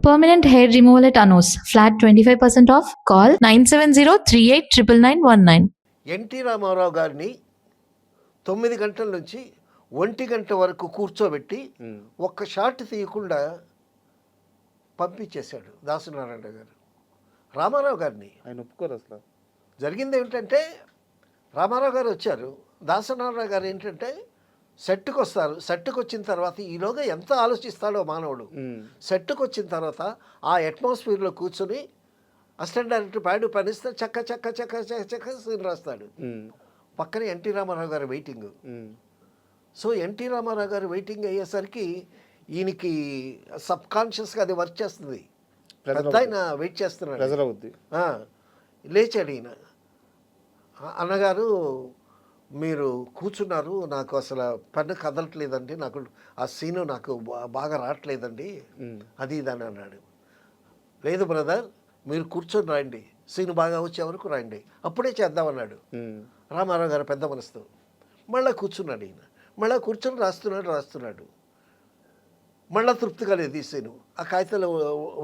Permanent hair removal at Anos. Flat 25% off. Call 970-389919. NT Ramarao గారిని 9 గంటల నుంచి 1 గంట వరకు కూర్చోబెట్టి ఒక్క షాట్ తీయకుండా పంపించేశాడు దాసనారాయణ గారు రామారావు గారిని. ఆయన ఒప్పుకోరు అసలు. జరిగింది ఏమిటంటే రామారావు గారు వచ్చారు, దాసనారాయణ గారు ఏంటంటే సెట్కి వస్తారు. సెట్కి వచ్చిన తర్వాత ఈలోగా ఎంత ఆలోచిస్తాడో మానవుడు. సెట్కి వచ్చిన తర్వాత ఆ అట్మాస్ఫియర్లో కూర్చొని అసిస్టెంట్ డైరెక్టర్ ప్యాడ్ పనిస్తే చక్క చక్క చక్క చక్క చక్క సీన్ రాస్తాడు. పక్కన ఎన్టీ రామారావు గారు వెయిటింగ్. సో ఎన్టీ రామారావు గారు వెయిటింగ్ అయ్యేసరికి ఈయనకి సబ్ కాన్షియస్గా అది వర్క్ చేస్తుంది. పెద్ద ఆయన వెయిట్ చేస్తున్నాడు. లేచాడు ఈయన, అన్నగారు మీరు కూర్చున్నారు, నాకు అసలు పెన్ను కదలట్లేదండి, నాకు ఆ సీను నాకు బాగా రావట్లేదండి, అది ఇది అని అన్నాడు. లేదు బ్రదర్, మీరు కూర్చొని రాయండి, సీను బాగా వచ్చే వరకు రాయండి, అప్పుడే చేద్దామన్నాడు రామారావు గారు పెద్ద మనసుతో. మళ్ళీ కూర్చున్నాడు ఈయన, మళ్ళీ కూర్చొని రాస్తున్నాడు. మళ్ళీ తృప్తిగా లేదు ఈ సీను, ఆ కాగితాలు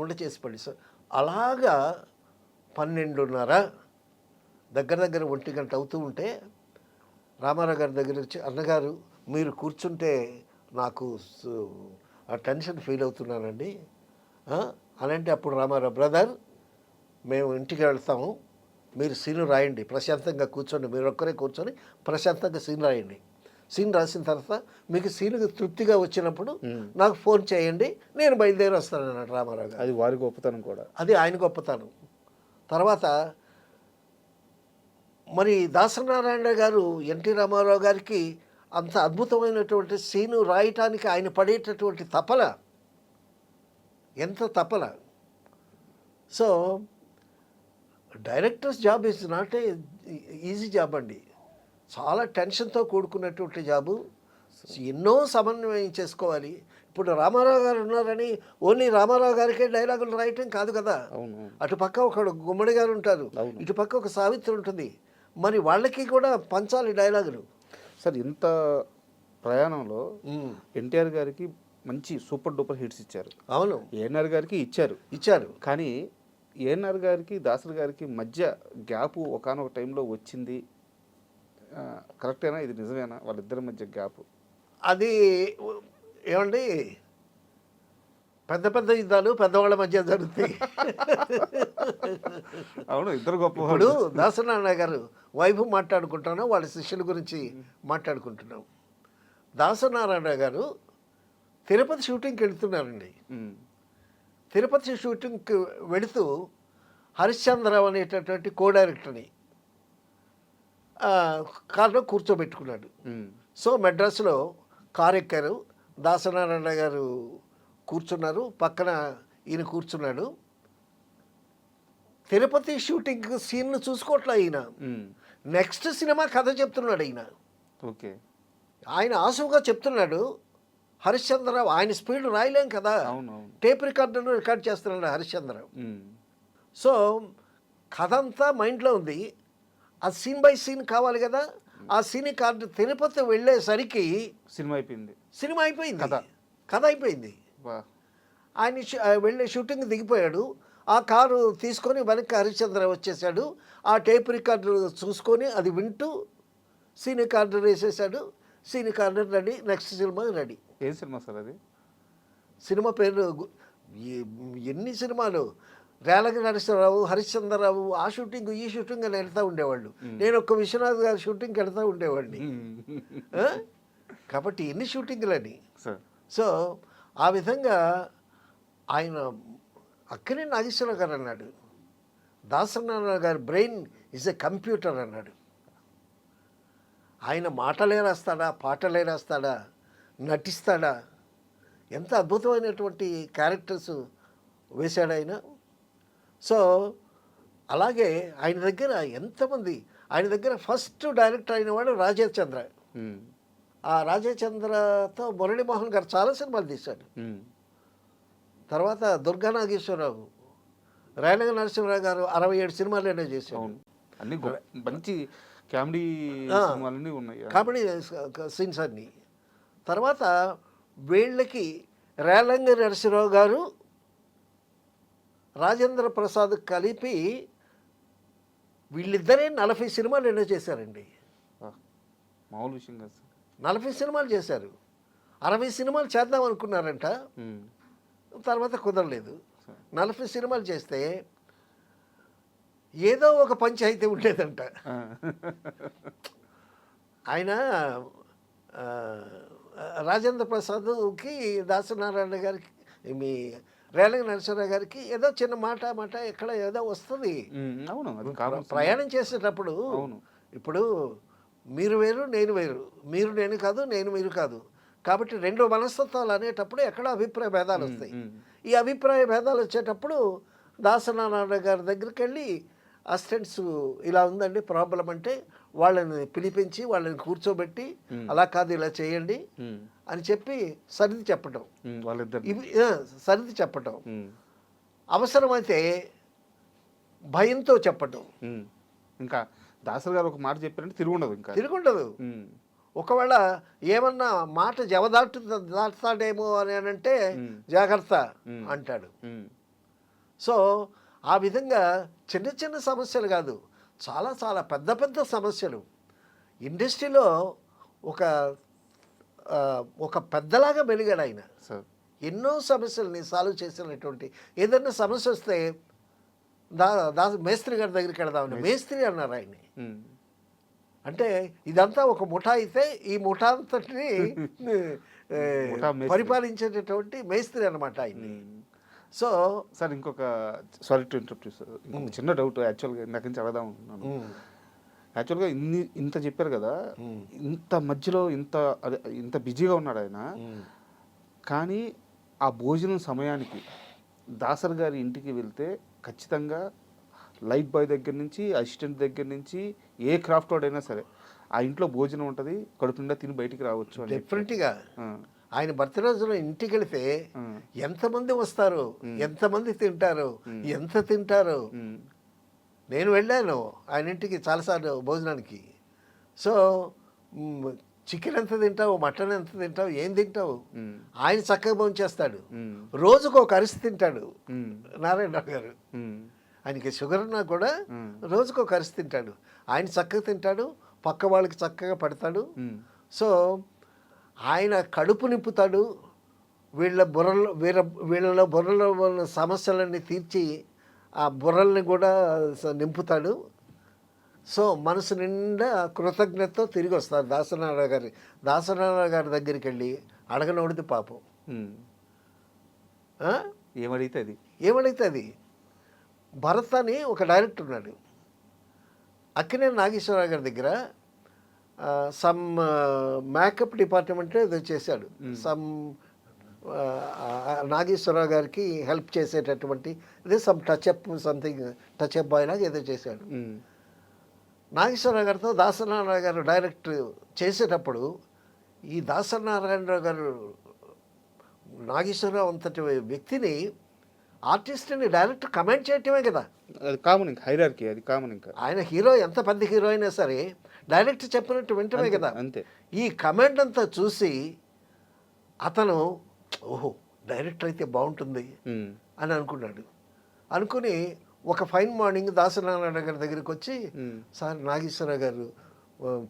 వంట చేసి పడి సార్. అలాగా 12:30 దగ్గర 1 గంట అవుతూ ఉంటే రామారావు గారి దగ్గర వచ్చి, అన్నగారు మీరు కూర్చుంటే నాకు ఆ టెన్షన్ ఫీల్ అవుతున్నానండి అని అంటే, అప్పుడు రామారావు, బ్రదర్ మేము ఇంటికి వెళ్తాము, మీరు సీను రాయండి, ప్రశాంతంగా కూర్చోండి, మీరు ఒక్కరే కూర్చొని ప్రశాంతంగా సీన్ రాయండి, సీన్ రాసిన తర్వాత మీకు సీన్కి తృప్తిగా వచ్చినప్పుడు నాకు ఫోన్ చేయండి, నేను బయలుదేరి వస్తాను అన్నాడు రామారావు గారు. అది వారి గొప్పతనం కూడా, అది ఆయన గొప్పతనం. తర్వాత మరి దాసనారాయణ గారు ఎన్టీ రామారావు గారికి అంత అద్భుతమైనటువంటి సీను రాయటానికి ఆయన పడేటటువంటి తపల, ఎంత తపల. So directors job is not a easy job అండి, చాలా టెన్షన్తో కూడుకున్నటువంటి జాబు, ఎన్నో సమన్వయం చేసుకోవాలి. ఇప్పుడు రామారావు గారు ఉన్నారని ఓన్లీ రామారావు గారికే డైలాగులు రాయటం కాదు కదా, అటుపక్క ఒకడు గుమ్మడి గారు ఉంటారు, ఇటుపక్క ఒక సావిత్రి ఉంటుంది, మరి వాళ్ళకి కూడా పంచాలి డైలాగులు. సార్ ఇంత ప్రయాణంలో ఎన్టీఆర్ గారికి మంచి సూపర్ డూపర్ హిట్స్ ఇచ్చారు. అవును, ఏఎన్ఆర్ గారికి ఇచ్చారు. కానీ ఏఎన్ఆర్ గారికి దాసరి గారికి మధ్య గ్యాప్ ఒకానొక టైంలో వచ్చింది, కరెక్టేనా? ఇది నిజమేనా? వాళ్ళిద్దరి మధ్య గ్యాప్ అది ఏమండి, పెద్ద పెద్ద యుద్ధాలు పెద్దవాళ్ళ మధ్య జరుగుతాయి. అవును, ఇద్దరు గొప్ప. ఇప్పుడు దాసనారాయణ గారు వైపు మాట్లాడుకుంటున్నాం, వాళ్ళ శిష్యుల గురించి మాట్లాడుకుంటున్నాం. దాసనారాయణ గారు తిరుపతి షూటింగ్కి వెళుతున్నారండి. తిరుపతి షూటింగ్కి వెళుతూ హరిశ్చంద్రరావు అనేటటువంటి కో డైరెక్టర్ని కారులో కూర్చోబెట్టుకున్నాడు. సో మెడ్రాస్లో కారు ఎక్కారు, దాసనారాయణ గారు కూర్చున్నారు, పక్కన ఈయన కూర్చున్నాడు. తిరుపతి షూటింగ్ సీన్లు చూసుకోవట్లే ఈయన, నెక్స్ట్ సినిమా కథ చెప్తున్నాడు ఈయన. ఓకే, ఆయన ఆసువుగా చెప్తున్నాడు. హరిశ్చంద్రరావు ఆయన స్పీడ్ రాయలేం కదా, టేప్ రికార్డర్లో రికార్డ్ చేస్తున్నాడు హరిశ్చంద్రరావు. సో కథ అంతా మైండ్లో ఉంది, ఆ సీన్ బై సీన్ కావాలి కదా. ఆ సీన్ కార్డు తిరుపతి వెళ్ళేసరికి సినిమా అయిపోయింది, కథ అయిపోయింది. ఆయన వెళ్ళే షూటింగ్ దిగిపోయాడు, ఆ కారు తీసుకొని వెనక్కి హరిశ్చంద్ర వచ్చేసాడు, ఆ టేప్ రికార్డర్ చూసుకొని అది వింటూ సీన్ కార్డర్ వేసేసాడు. సీన్ కార్డర్ రెడీ, నెక్స్ట్ సినిమా రెడీ. ఏం సినిమా సార్ అది? సినిమా పేరు ఎన్ని సినిమాలు, రేలంగి నరసింహరావు, హరిశ్చంద్రరావు, ఆ షూటింగ్ ఈ షూటింగ్ అని వెళ్తూ ఉండేవాళ్ళు. నేను ఒక్క విశ్వనాథ్ గారి షూటింగ్కి వెళ్తూ ఉండేవాడిని. కాబట్టి ఎన్ని షూటింగ్లని. సో ఆ విధంగా ఆయన అక్కడే నాగేశ్వరరావు గారు అన్నాడు, దాసనారాయణ గారి బ్రెయిన్ ఈజ్ ఎ కంప్యూటర్ అన్నాడు. ఆయన మాటలే రాస్తాడా, పాటలే రాస్తాడా, నటిస్తాడా, ఎంత అద్భుతమైనటువంటి క్యారెక్టర్స్ వేశాడు ఆయన. సో అలాగే ఆయన దగ్గర ఎంతమంది, ఆయన దగ్గర ఫస్ట్ డైరెక్టర్ అయిన వాడు రాజేష్ చంద్ర. ఆ రాజేష్ చంద్రతో మురళీమోహన్ గారు చాలా సినిమాలు తీశాడు. తర్వాత దుర్గా నాగేశ్వరరావు, రేలంగి నరసింహరావు గారు 67 సినిమాలు చేశాడు. అన్ని మంచి కామెడీ సీన్స్ అన్నీ. తర్వాత వీళ్ళకి రేలంగి నరసింహరావు గారు రాజేంద్ర ప్రసాద్ కలిపి వీళ్ళిద్దరే 40 సినిమాలు ఎన్నో చేశారండి. మామూలు విషయం కాదు సార్. 40 సినిమాలు చేశారు. 60 సినిమాలు చేద్దాం అనుకున్నారంట, తర్వాత కుదరలేదు. 40 సినిమాలు చేస్తే ఏదో ఒక పంచాయితీ ఉండేదంట. ఆయన రాజేంద్ర ప్రసాద్కి దాసనారాయణ గారికి మీ రేలంగి నరసింహరావు గారికి ఏదో చిన్న మాట ఎక్కడ ఏదో వస్తుంది. అవును, అది కామన్. ప్రయాణం చేసేటప్పుడు ఇప్పుడు మీరు వేరు నేను వేరు, మీరు నేను కాదు నేను మీరు కాదు, కాబట్టి రెండు మనస్తత్వాలు అనేటప్పుడు ఎక్కడ అభిప్రాయ భేదాలు వస్తాయి. ఈ అభిప్రాయ భేదాలు వచ్చేటప్పుడు దాసనారాయణ గారి దగ్గరికి వెళ్ళి అసిస్టెంట్స్ ఇలా ఉందండి ప్రాబ్లం అంటే వాళ్ళని పిలిపించి వాళ్ళని కూర్చోబెట్టి అలా కాదు ఇలా చేయండి అని చెప్పి సరిది చెప్పటం, ఇవి సరిది చెప్పటం, అవసరమైతే భయంతో చెప్పటం. ఇంకా దాసరి గారు ఒక మాట చెప్పారంటే తిరుగుండదు, ఇంకా తిరుగుండదు. ఒకవేళ ఏమన్నా మాట దాటుతాడేమో అని అంటే జాగ్రత్త అంటాడు. సో ఆ విధంగా చిన్న చిన్న సమస్యలు కాదు, చాలా చాలా పెద్ద పెద్ద సమస్యలు ఇండస్ట్రీలో ఒక పెద్దలాగా వెలిగాడు ఆయన. ఎన్నో సమస్యలని సాల్వ్ చేసినటువంటి, ఏదైనా సమస్య వస్తే మేస్త్రి గారి దగ్గరికి వెళదామని మేస్త్రి అన్నారు ఆయన్ని. అంటే ఇదంతా ఒక ముఠా అయితే ఈ ముఠా అంతటిని పరిపాలించేటటువంటి మేస్త్రి అన్నమాట ఆయన్ని. సో సార్ ఇంకొక సారీ టు ఇంటరప్ట్ సార్, ఇంకొక చిన్న డౌట్ యాక్చువల్గా నాకు నుంచి అడగదాం అనుకున్నాను. యాక్చువల్గా ఇంత చెప్పారు కదా, ఇంత మధ్యలో ఇంత బిజీగా ఉన్నాడు ఆయన, కానీ ఆ భోజనం సమయానికి దాసరి గారి ఇంటికి వెళ్తే ఖచ్చితంగా లైట్ బాయ్ దగ్గర నుంచి అసిస్టెంట్ దగ్గర నుంచి ఏ క్రాఫ్ట్ వాడైనా సరే ఆ ఇంట్లో భోజనం ఉంటుంది, కడుపు నిండా తిని బయటికి రావచ్చు. డెఫినెట్గా ఆయన బర్త్ రోజులో ఇంటికి వెళితే ఎంతమంది వస్తారు, ఎంతమంది తింటారు, ఎంత తింటారు. నేను వెళ్ళాను ఆయన ఇంటికి చాలాసార్లు భోజనానికి. సో చికెన్ ఎంత తింటావు, మటన్ ఎంత తింటావు, ఏం తింటావు, ఆయన చక్కగా భోంచేస్తాడు. రోజుకు ఒక అరిసి తింటాడు నారాయణరావు గారు. ఆయనకి షుగర్ ఉన్నా కూడా రోజుకు ఒక అరిసి తింటాడు. ఆయన చక్కగా తింటాడు, పక్క వాళ్ళకి చక్కగా పెడతాడు. సో ఆయన కడుపు నింపుతాడు, వీళ్ళలో బుర్రలో ఉన్న సమస్యలన్నీ తీర్చి ఆ బుర్రల్ని కూడా నింపుతాడు. సో మనసు నిండా కృతజ్ఞతతో తిరిగి వస్తారు. దాసనారాయణ గారి దగ్గరికి వెళ్ళి అడగనోడిది పాపం. ఏమడిగితే అది భరత్ అని ఒక డైరెక్టర్ ఉన్నాడు, అక్కినేని నాగేశ్వరరావు గారి దగ్గర సమ్ మేకప్ డిపార్ట్మెంట్ ఏదో చేశాడు. నాగేశ్వరరావు గారికి హెల్ప్ చేసేటటువంటి ఇదే సమ్ టచ్అప్ బాయ్ లాగా ఏదో చేశాడు. నాగేశ్వరరావు గారితో దాసనారాయణ గారు డైరెక్ట్ చేసేటప్పుడు ఈ దాసనారాయణరావు గారు నాగేశ్వరరావు అంతటి వ్యక్తిని, ఆర్టిస్ట్ని డైరెక్ట్ కమెంట్ చేయటమే కదా, అది కామన్. ఇంకా హైరార్కీ అది కామన్. ఇంకా ఆయన హీరో ఎంత పెద్ద హీరో అయినా సరే డైరెక్ట్ చెప్పినట్టు వింటమే కదా. అంతే. ఈ కమెంట్ అంతా చూసి అతను ఓహో డైరెక్టర్ అయితే బాగుంటుంది అని అనుకుని ఒక ఫైన్ మార్నింగ్ దాసనారాయణ గారి దగ్గరికి వచ్చి, సార్ నాగేశ్వరరావు గారు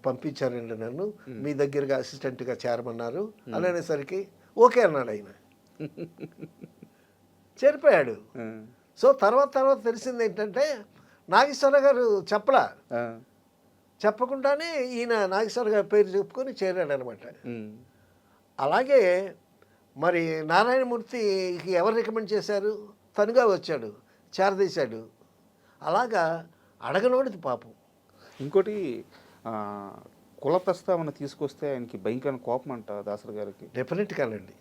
పంపించారండి నన్ను మీ దగ్గరగా అసిస్టెంట్గా చేరమన్నారు అని అనేసరికి ఓకే అన్నాడు ఆయన. చేరిపోయాడు. సో తర్వాత తెలిసింది ఏంటంటే నాగేశ్వరరావు గారు చెప్పకుండానే ఈయన నాగేశ్వరరావు గారి పేరు చెప్పుకొని చేరాడు అనమాట. అలాగే మరి నారాయణమూర్తికి ఎవరు రికమెండ్ చేశారు, తనుగా వచ్చాడు, చేరదీశాడు. అలాగా అడగనోడిది పాపం. ఇంకోటి కుల ప్రస్తావన తీసుకొస్తే ఆయనకి భయంకర కోపం అంట దాసరి గారికి. డెఫినెట్గానండి,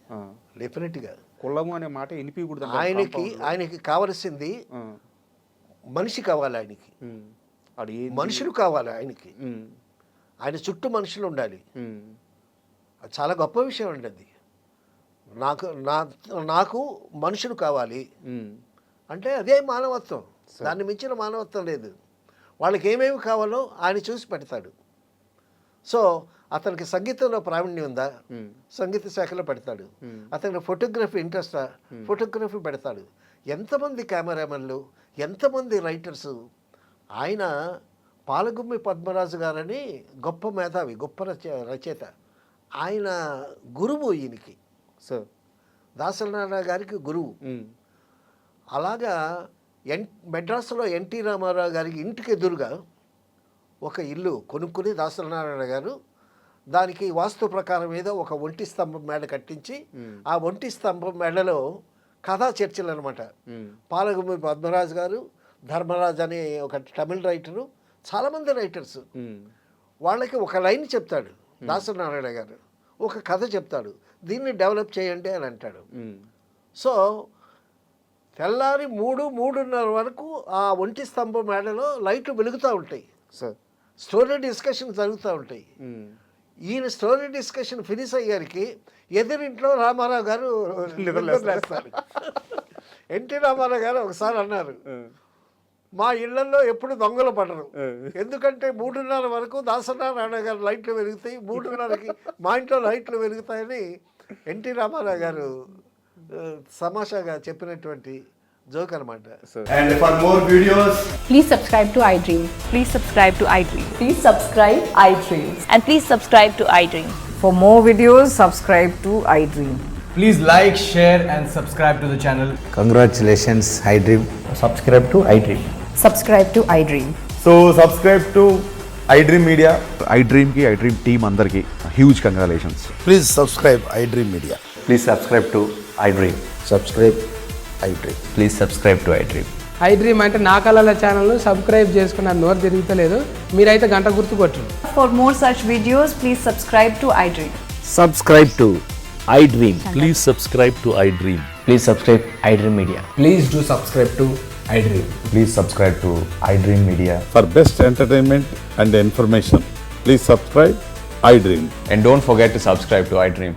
డెఫినెట్గా. కులము అనే మాట వినిపించకూడదు ఆయనకి కావలసింది మనిషి కావాలి. ఆయనకి మనుషులు కావాలి. ఆయన చుట్టూ మనుషులు ఉండాలి. అది చాలా గొప్ప విషయం అండి. అది నాకు మనుషులు కావాలి అంటే అదే మానవత్వం, దాన్ని మించిన మానవత్వం లేదు. వాళ్ళకి ఏమేమి కావాలో ఆయన చూసి పెడతాడు. సో అతనికి సంగీతంలో ప్రావీణ్యం ఉందా, సంగీత శాఖలో పెడతాడు. అతనికి ఫోటోగ్రఫీ ఇంట్రెస్టా, ఫోటోగ్రఫీ పెడతాడు. ఎంతమంది కెమెరామెన్లు, ఎంతమంది రైటర్స్. ఆయన పాలగుమ్మి పద్మరాజు గారని గొప్ప మేధావి, గొప్ప రచయిత. ఆయన గురువు ఈయనకి, సార్. దాసనారాయణ గారికి గురువు. అలాగా మెడ్రాసులో ఎన్టీ రామారావు గారికి ఇంటికి ఎదురుగా ఒక ఇల్లు కొనుక్కుని దాసనారాయణ గారు దానికి వాస్తు ప్రకారం ఏదో ఒక ఒంటి స్తంభం మేడ కట్టించి ఆ ఒంటి స్తంభం మేడలో కథా చర్చలు అనమాట. పాలగుమ్మి పద్మరాజు గారు, ధర్మరాజ్ అనే ఒక తమిళ రైటరు, చాలామంది రైటర్స్. వాళ్ళకి ఒక లైన్ చెప్తాడు దాసనారాయణ గారు, ఒక కథ చెప్తాడు, దీన్ని డెవలప్ చేయండి అని అంటాడు. సో తెల్లారి 3-3:30 వరకు ఆ ఒంటి స్తంభం మేడలో లైట్లు వెలుగుతూ ఉంటాయి సార్. స్టోరీ డిస్కషన్ జరుగుతూ ఉంటాయి. ఈయన స్టోరీ డిస్కషన్ ఫినిష్ అయ్యారికి ఎదురింట్లో రామారావు గారు నిద్రలేస్తారు. ఎన్టీ రామారావు గారు ఒకసారి అన్నారు, మా ఇళ్లలో ఎప్పుడు దొంగలు పడరు, ఎందుకంటే 3:30 వరకు దాసనారాయణ గారు లైట్లు వెలుగుతాయి, 3:30కి మా ఇంట్లో లైట్లు వెలుగుతాయని ఎన్టీ రామారావు గారు తమాషాగా చెప్పినటువంటి జోక్ అనమాట. And for more videos, Please subscribe to iDream. Please subscribe to iDream. Please subscribe iDream. And please subscribe to iDream. For more videos, subscribe to iDream. please like, share and subscribe to the channel. Congratulations, iDream. subscribe to iDream. Subscribe to iDream. So subscribe to iDream Media. iDream ki iDream team andarki huge congratulations. Please subscribe iDream Media. Please subscribe to iDream. Subscribe iDream. Please subscribe to iDream. iDream అంటే నా కళల ఛానల్ను subscribe చేసుకున్న నోరు తిరుగుతలేదు, మీరైతే గంట గుర్తు కొట్టండి. For more such videos, please subscribe to iDream. Subscribe to iDream. Please subscribe to iDream. Please subscribe iDream Media. Please do subscribe to iDream. Please subscribe to iDream Media. For best entertainment and information, please subscribe iDream. And don't forget to subscribe to iDream.